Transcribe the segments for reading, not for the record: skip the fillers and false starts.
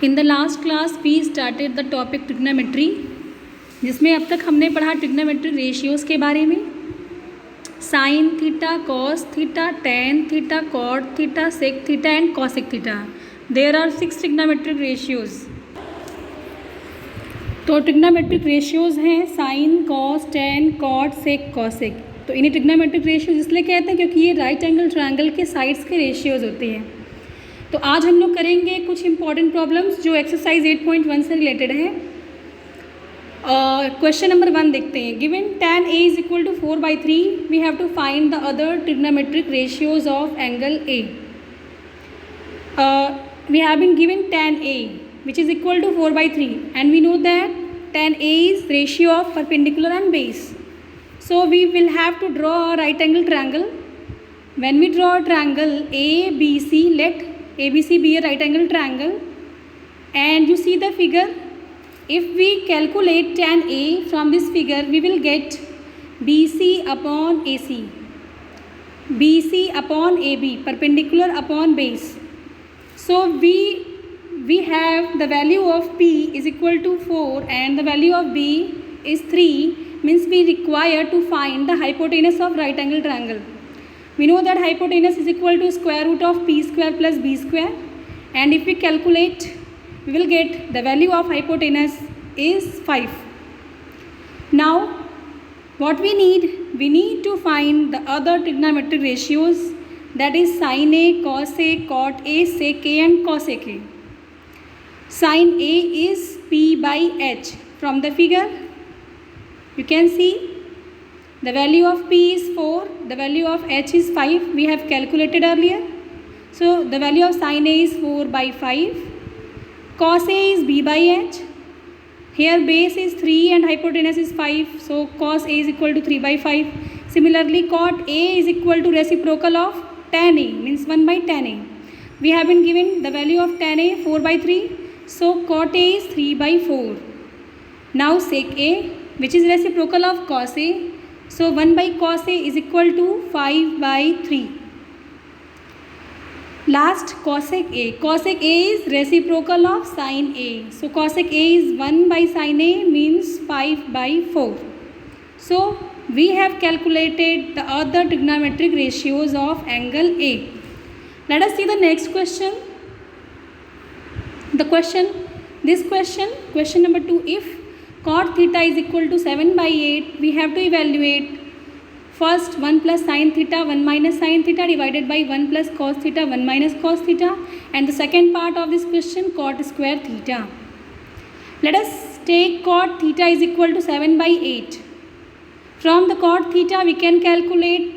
In the last class we started the topic trigonometry, जिसमें अब तक हमने पढ़ा ट्रिग्नोमेट्रिक रेशियोज़ के बारे में। Sine theta, cos theta, tan theta, cot theta, sec theta and cosec theta. There are 6 trigonometric ratios. तो trigonometric ratios हैं sine, cos, tan, cot, sec, cosec. तो इन्हें ट्रिग्नोमेट्रिक रेशियोज इसलिए कहते हैं क्योंकि ये राइट एंगल ट्रायंगल के साइड्स के रेशियोज़ होते हैं। तो आज हम लोग करेंगे कुछ इंपॉर्टेंट प्रॉब्लम्स जो एक्सरसाइज 8.1 से रिलेटेड है। क्वेश्चन नंबर 1 देखते हैं। Given tan A is equal to 4/3, we have to find the other trigonometric ratios of angle A। We have been given tan A which is equal to 4/3 and we know that tan A is ratio of perpendicular and base. So we will have to draw a right angle triangle. When we draw a triangle ABC, let ABC be a right angle triangle, and you see the figure. If we calculate tan A from this figure, we will get BC upon AC, BC upon AB, perpendicular upon base. So we have the value of P is equal to 4 and the value of B is 3, means we require to find the hypotenuse of right angle triangle. We know that hypotenuse is equal to square root of P square plus B square, and if we calculate, we will get the value of hypotenuse is 5. Now what we need to find the other trigonometric ratios, that is sin A, cos A, cot A, sec A and cosec A. Sin A is P by H. From the figure you can see the value of P is 4, the value of H is 5, we have calculated earlier. So the value of sin A is 4/5. Cos A is B by H. Here base is 3 and hypotenuse is 5, so cos A is equal to 3/5. Similarly cot A is equal to reciprocal of tan A, means 1/tan A. We have been given the value of tan A 4/3, so cot A is 3/4. Now sec A, which is reciprocal of cos A, so 1/cos A is equal to 5/3. Last cosec A. Cosec A is reciprocal of sin A, so cosec A is 1/sin A, means 5/4. So we have calculated the other trigonometric ratios of angle A. Let us see the next question. Question number 2. If cot theta is equal to 7/8, we have to evaluate first 1 plus sin theta 1 minus sin theta divided by 1 plus cos theta 1 minus cos theta, and the second part of this question cot square theta. Let us take cot theta is equal to 7/8. From the cot theta we can calculate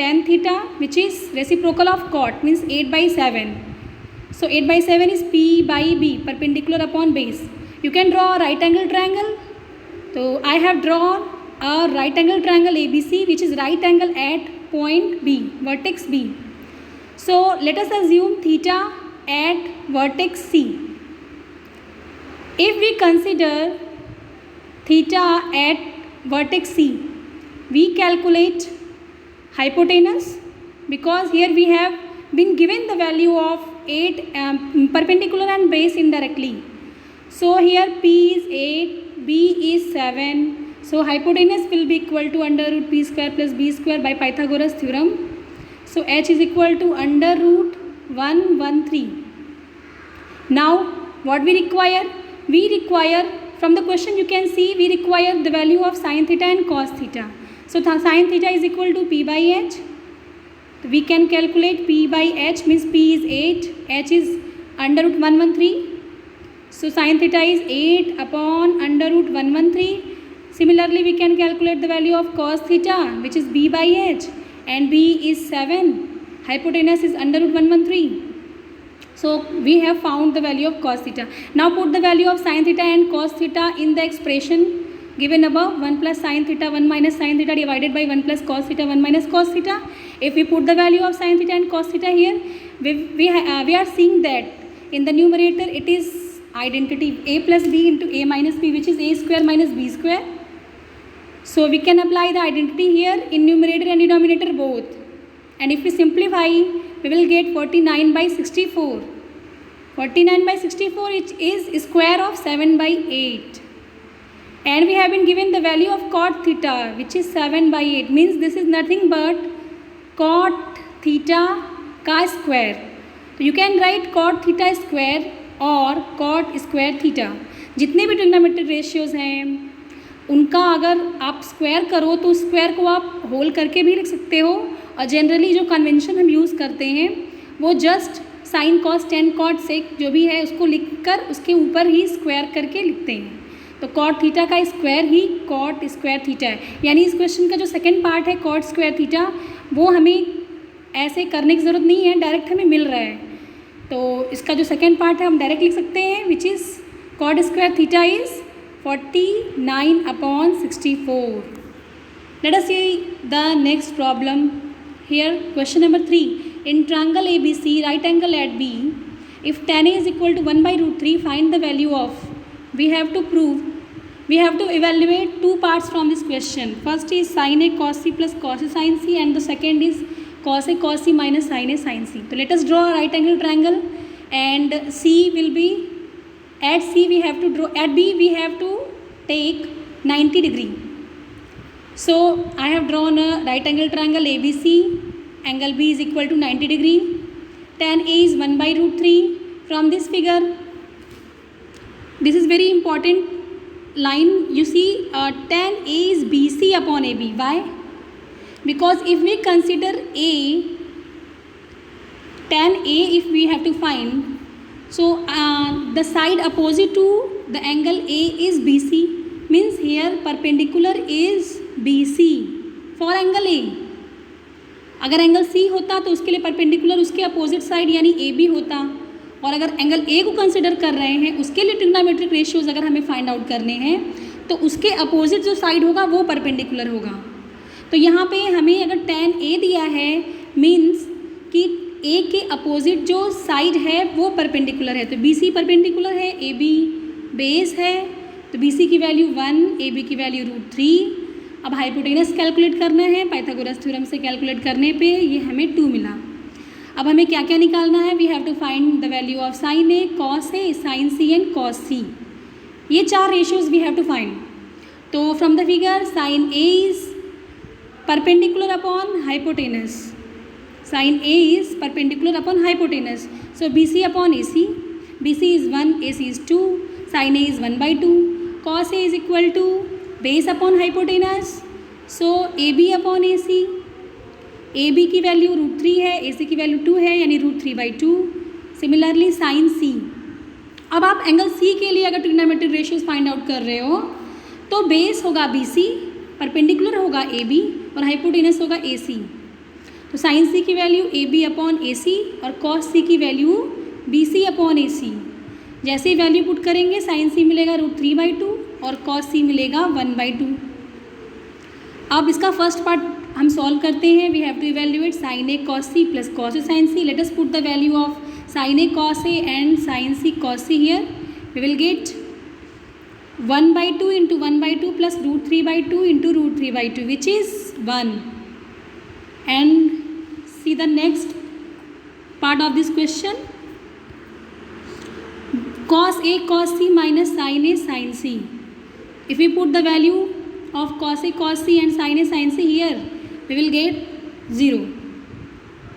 tan theta, which is reciprocal of cot, means 8/7. So 8/7 is P by B, perpendicular upon base. You can draw a right angle triangle. So I have drawn a right angle triangle ABC, which is right angle at point B, vertex B. So let us assume theta at vertex C. If we consider theta at vertex C, we calculate hypotenuse, because here we have been given the value of 8 perpendicular and base indirectly. So here P is 8, B is 7, so hypotenuse will be equal to under root P square plus B square by Pythagoras theorem. So H is equal to under root 113. Now what we require? From the question you can see we require the value of sin theta and cos theta. So sin theta is equal to P by H. We can calculate P by H, means P is 8, H is under root 113. So sin theta is 8 upon under root 113. Similarly we can calculate the value of cos theta, which is B by H, and B is 7. Hypotenuse is under root 113. So we have found the value of cos theta. Now put the value of sin theta and cos theta in the expression given above. 1 plus sin theta 1 minus sin theta divided by 1 plus cos theta 1 minus cos theta. If we put the value of sin theta and cos theta here, we are seeing that in the numerator it is identity a plus b into a minus b, which is a square minus b square. So we can apply the identity here in numerator and denominator both, and if we simplify we will get 49/64. 49/64 is square of 7/8. And we have been given the value of cot theta, which is 7/8. Means this is nothing but cot theta का square. तो you can write cot theta square और cot square theta. जितने भी trigonometric ratios हैं उनका अगर आप square करो तो स्क्वायर को आप होल करके भी लिख सकते हो, और जनरली जो कन्वेंशन हम यूज़ करते हैं वो just sine cos tan cot sec जो भी है उसको लिखकर उसके ऊपर ही स्क्वायर करके लिखते हैं. तो कॉट थीटा का स्क्वायर ही कॉट स्क्वायर थीटा है. यानी इस क्वेश्चन का जो सेकंड पार्ट है कॉट स्क्वायर थीटा वो हमें ऐसे करने की ज़रूरत नहीं है, डायरेक्ट हमें मिल रहा है. तो इसका जो सेकंड पार्ट है हम डायरेक्ट लिख सकते हैं, which is cot square theta is 49/64. Let us see the next problem. Here question number 3. In triangle ABC, right angle at B, if tan A is equal to 1/√3, find the value of. We have to evaluate two parts from this question. First is sin A cos C plus cos A sin C, and the second is cos A cos C minus sin A sin C. So let us draw a right angle triangle, and C will be at C we have to draw, at B we have to take 90 degree. So I have drawn a right angle triangle ABC. Angle B is equal to 90 degree. Tan A is 1/√3. From this figure, this is very important line. You see tan A is BC upon AB. Why? Because if we consider A, tan A if we have to find, so the side opposite to the angle A is BC, means here perpendicular is BC for angle A. अगर angle C होता तो उसके लिए perpendicular उसके opposite side यानी AB होता, और अगर एंगल A को कंसिडर कर रहे हैं उसके लिए ट्रिग्नोमेट्रिक रेशियोज़ अगर हमें फाइंड आउट करने हैं तो उसके अपोजिट जो साइड होगा वो परपेंडिकुलर होगा. तो यहाँ पे हमें अगर tan A दिया है मीन्स कि A के अपोजिट जो साइड है वो परपेंडिकुलर है. तो BC परपेंडिकुलर है, AB बेस है, तो BC की वैल्यू 1, AB की वैल्यू √3. अब हाइपोटेनस कैलकुलेट करना है, पाइथागोरस थ्योरम से कैलकुलेट करने पे ये हमें 2 मिला. अब हमें क्या क्या निकालना है? We have to find the value of sine A, cos A, sine C and cos C. ये 4 ratios we have to find. तो from the figure sine A is perpendicular upon hypotenuse. Sin A is perpendicular upon hypotenuse. So BC upon AC. BC is 1, AC is 2. Sin A is 1/2. Cos A is equal to base upon hypotenuse. So AB upon AC. AB की value √3 है, AC की value 2 है, यानी √3/2. Similarly sin C. अब आप angle C के लिए अगर ट्रिग्नोमेट्रिक रेशियोज फाइंड आउट कर रहे हो तो बेस होगा BC, परपेंडिकुलर होगा AB और हाइपोटेनस होगा AC. तो साइन C की वैल्यू AB अपॉन AC और कॉस C की वैल्यू BC अपॉन AC. जैसे ही वैल्यू पुट करेंगे साइन C मिलेगा √3/2 और कॉस C मिलेगा 1/2. अब इसका फर्स्ट पार्ट हम सॉल्व करते हैं. We have to evaluate sine A cos C plus cos A sine C. Let us put the value of sine A cos A and sine C cos C here. We will get 1/2 into 1/2 plus √3/2 into √3/2 which is 1. And see the next part of this question. Cos A cos C minus sin A sin C. If we put the value of cos A cos C and sin A sin C here, we will get 0.